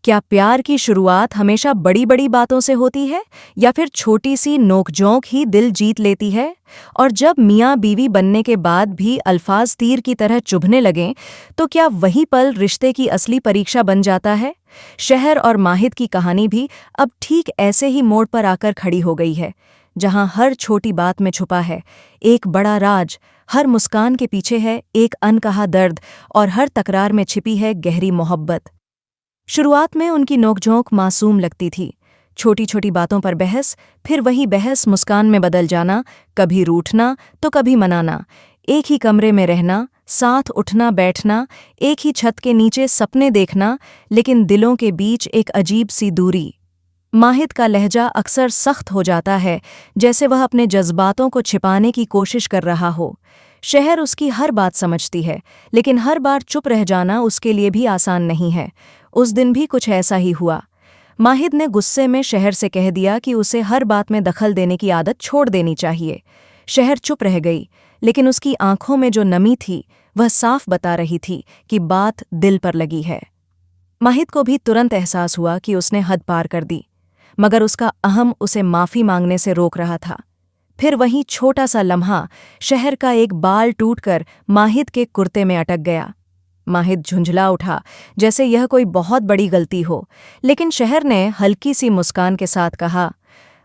क्या प्यार की शुरुआत हमेशा बड़ी बड़ी बातों से होती है या फिर छोटी सी नोकझोंक ही दिल जीत लेती है? और जब मियाँ बीवी बनने के बाद भी अल्फाज तीर की तरह चुभने लगें, तो क्या वही पल रिश्ते की असली परीक्षा बन जाता है? शहर और माहिद की कहानी भी अब ठीक ऐसे ही मोड़ पर आकर खड़ी हो गई है, जहां हर छोटी बात में छुपा है एक बड़ा राज, हर मुस्कान के पीछे है एक अनकहा दर्द और हर तकरार में छिपी है गहरी मोहब्बत। शुरुआत में उनकी नोकझोंक मासूम लगती थी, छोटी छोटी बातों पर बहस, फिर वही बहस मुस्कान में बदल जाना, कभी रूठना तो कभी मनाना, एक ही कमरे में रहना, साथ उठना बैठना, एक ही छत के नीचे सपने देखना, लेकिन दिलों के बीच एक अजीब सी दूरी। माहिद का लहजा अक्सर सख्त हो जाता है, जैसे वह अपने जज्बातों को छिपाने की कोशिश कर रहा हो। शहर उसकी हर बात समझती है, लेकिन हर बार चुप रह जाना उसके लिए भी आसान नहीं है। उस दिन भी कुछ ऐसा ही हुआ। माहिद ने गुस्से में शहर से कह दिया कि उसे हर बात में दखल देने की आदत छोड़ देनी चाहिए। शहर चुप रह गई, लेकिन उसकी आंखों में जो नमी थी वह साफ बता रही थी कि बात दिल पर लगी है। माहिद को भी तुरंत एहसास हुआ कि उसने हद पार कर दी, मगर उसका अहम उसे माफ़ी मांगने से रोक रहा था। फिर वही छोटा सा लम्हा, शहर का एक बाल टूटकर माहिद के कुर्ते में अटक गया। माहिद झुंझला उठा, जैसे यह कोई बहुत बड़ी गलती हो, लेकिन शहर ने हल्की सी मुस्कान के साथ कहा,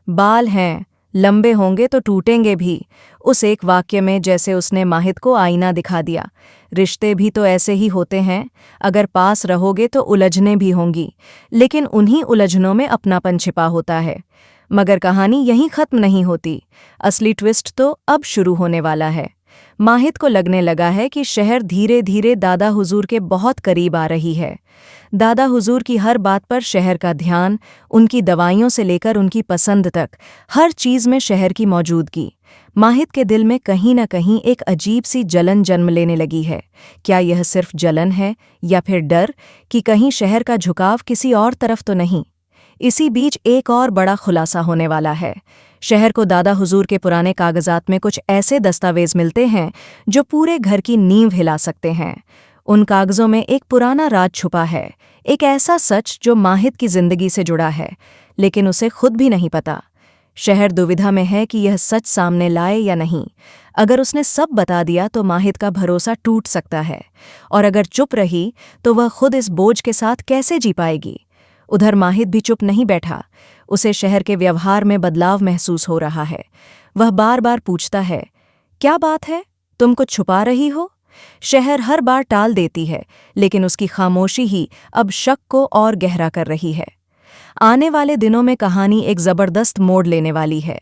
बाल हैं, लंबे होंगे तो टूटेंगे भी। उस एक वाक्य में जैसे उसने माहिद को आईना दिखा दिया। रिश्ते भी तो ऐसे ही होते हैं, अगर पास रहोगे तो उलझने भी होंगी, लेकिन उन्हीं उलझनों में अपनापन छिपा होता है। मगर कहानी यहीं खत्म नहीं होती, असली ट्विस्ट तो अब शुरू होने वाला है। माहिद को लगने लगा है कि शहर धीरे धीरे दादा हुजूर के बहुत करीब आ रही है। दादा हुजूर की हर बात पर शहर का ध्यान, उनकी दवाइयों से लेकर उनकी पसंद तक, हर चीज़ में शहर की मौजूदगी। माहिद के दिल में कहीं न कहीं एक अजीब सी जलन जन्म लेने लगी है। क्या यह सिर्फ जलन है या फिर डर कि कहीं शहर का झुकाव किसी और तरफ तो नहीं? इसी बीच एक और बड़ा खुलासा होने वाला है। शहर को दादा हुजूर के पुराने कागजात में कुछ ऐसे दस्तावेज मिलते हैं जो पूरे घर की नींव हिला सकते हैं। उन कागजों में एक पुराना राज छुपा है, एक ऐसा सच जो माहिद की जिंदगी से जुड़ा है, लेकिन उसे खुद भी नहीं पता। शहर दुविधा में है कि यह सच सामने लाए या नहीं। अगर उसने सब बता दिया तो माहिद का भरोसा टूट सकता है, और अगर चुप रही तो वह खुद इस बोझ के साथ कैसे जी पाएगी। उधर माहिद भी चुप नहीं बैठा, उसे शहर के व्यवहार में बदलाव महसूस हो रहा है। वह बार बार पूछता है, क्या बात है, तुम कुछ छुपा रही हो? शहर हर बार टाल देती है, लेकिन उसकी खामोशी ही अब शक को और गहरा कर रही है। आने वाले दिनों में कहानी एक जबरदस्त मोड़ लेने वाली है।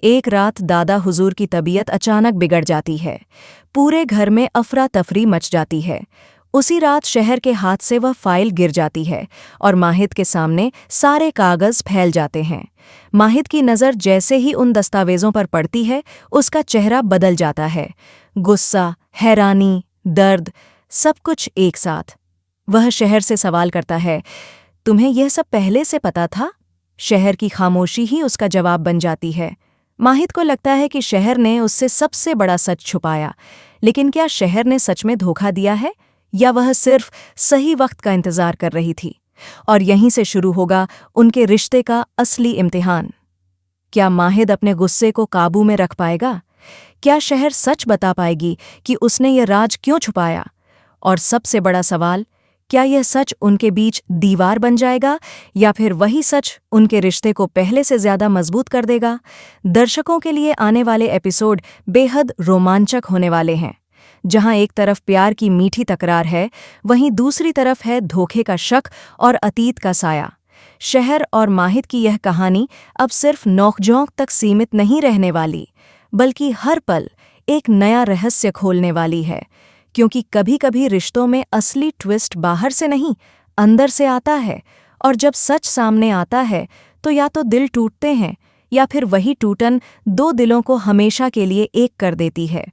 एक रात दादा हुजूर की तबीयत अचानक बिगड़ जाती है। पूरे घर में अफरा तफरी मच जाती है। उसी रात शहर के हाथ से वह फाइल गिर जाती है और माहिद के सामने सारे कागज फैल जाते हैं। माहिद की नज़र जैसे ही उन दस्तावेजों पर पड़ती है, उसका चेहरा बदल जाता है। गुस्सा, हैरानी, दर्द, सब कुछ एक साथ। वह शहर से सवाल करता है, तुम्हें यह सब पहले से पता था? शहर की खामोशी ही उसका जवाब बन जाती है। माहिद को लगता है कि शहर ने उससे सबसे बड़ा सच छुपाया, लेकिन क्या शहर ने सच में धोखा दिया है, या वह सिर्फ सही वक्त का इंतजार कर रही थी? और यहीं से शुरू होगा उनके रिश्ते का असली इम्तिहान। क्या माहिद अपने गुस्से को काबू में रख पाएगा? क्या शहर सच बता पाएगी कि उसने यह राज क्यों छुपाया? और सबसे बड़ा सवाल, क्या यह सच उनके बीच दीवार बन जाएगा, या फिर वही सच उनके रिश्ते को पहले से ज्यादा मजबूत कर देगा? दर्शकों के लिए आने वाले एपिसोड बेहद रोमांचक होने वाले हैं। जहां एक तरफ प्यार की मीठी तकरार है, वहीं दूसरी तरफ है धोखे का शक और अतीत का साया। शहर और माहिद की यह कहानी अब सिर्फ नोकझोंक तक सीमित नहीं रहने वाली, बल्कि हर पल एक नया रहस्य खोलने वाली है। क्योंकि कभी-कभी रिश्तों में असली ट्विस्ट बाहर से नहीं, अंदर से आता है, और जब सच सामने आता है तो या तो दिल टूटते हैं, या फिर वही टूटन दो दिलों को हमेशा के लिए एक कर देती है।